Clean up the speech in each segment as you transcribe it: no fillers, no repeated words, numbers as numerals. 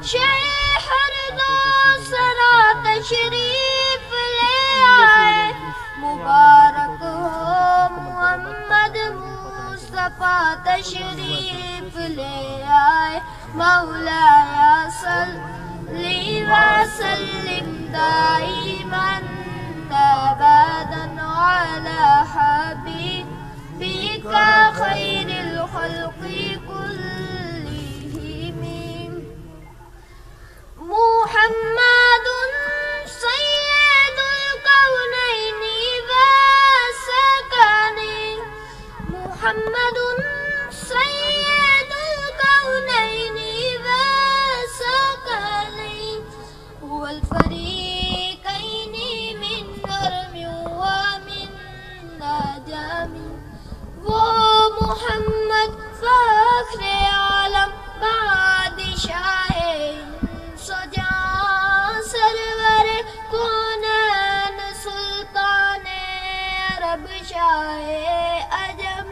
شیخ سرا تشریف لے آئے، مبارک ہو محمد مصطفیٰ تشریف لے آئے، مولایا صلی وسلم دائما ابدا علی حبیبک خیر الخلق كلهم محمد سید الکونین والثقلین، محمد سید الکونین والثقلین، هو الفریقین من نرم ومن نجم، وہ محمد فخر عالم بادشاہ سجاں سرور کونین سلطان عرب شاہ عجم،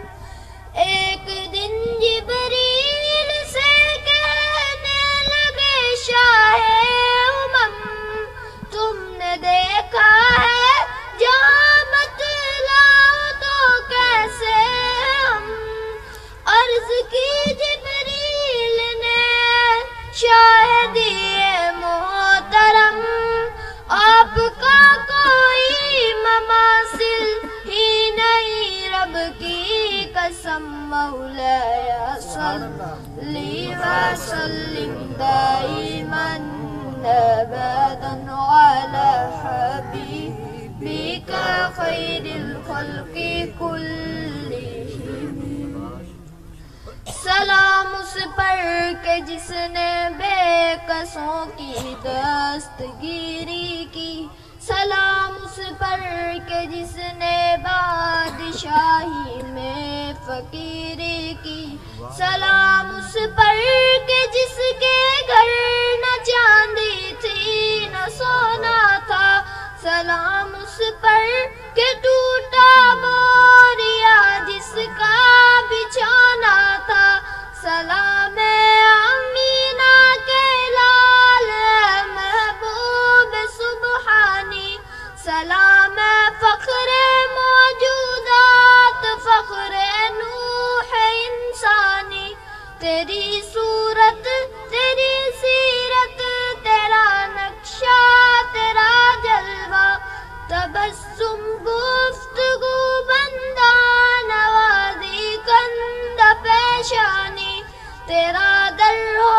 ایک دن جبریل سے کہنے لگے شاہ امم، تم نے دیکھا ہے جہاں بتلاؤ تو کیسے ہم، عرض کی جبریل نے شاہدی محترم، آپ کا کوئی مماثل ہی نہیں، رب کی قسم مولایا صلی وسلم دائما ابدا علی حبیبک خیر الخلق كلهم، سلام اس پر کہ جس نے بے کسوں کی دستگیری کی، سلام اس پر کہ جس نے بادشاہی میں فقیری کی، سلام اس پر کہ جس کے گھر نہ چاندی تھی نہ سونا تھا، سلام اس پر کہ ٹوٹا بوریا جس کا بچھونا تھا، سلام امینا کے لال محبوب سبحانی، سلام فخر موجودات فخر نوح انسانی، تیری صورت تیری سیرت تیرا نقشہ تیرا جلوہ، تبسم گفتگو بندہ نوازی کند پیشانی، تیرا در ہو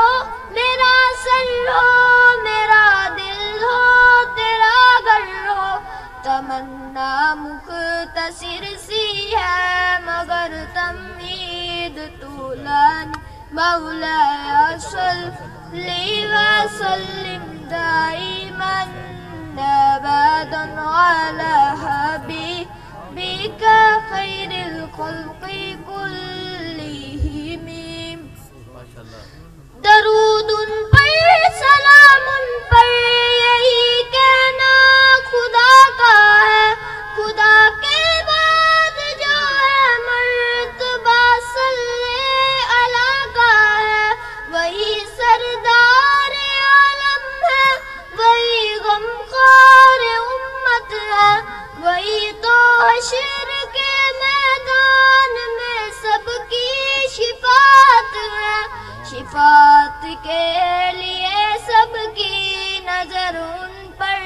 میرا سر ہو میرا دل ہو تیرا گھر ہو، تمنا مختصر سی ہے مگر تمہید طولانی، مولایا صلی وسلم دائما ابدا علی حبیبک خیر الخلق كلهم، درود ان پر سلام ان پر یہی کہنا خدا کا ہے، خدا کے بعد جو ہے مرتبہ صلی علی کا ہے، وہی سردار عالم ہے، وہی غمخوار امت ہے، وہی تو حشر کے میدان میں سب کی شفاعت ہے، شفاعت کے لیے سب کی نظر ان پر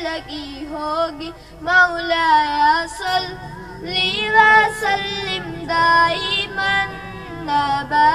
لگی ہوگی، مولایا صلی وسلم دائما ابدا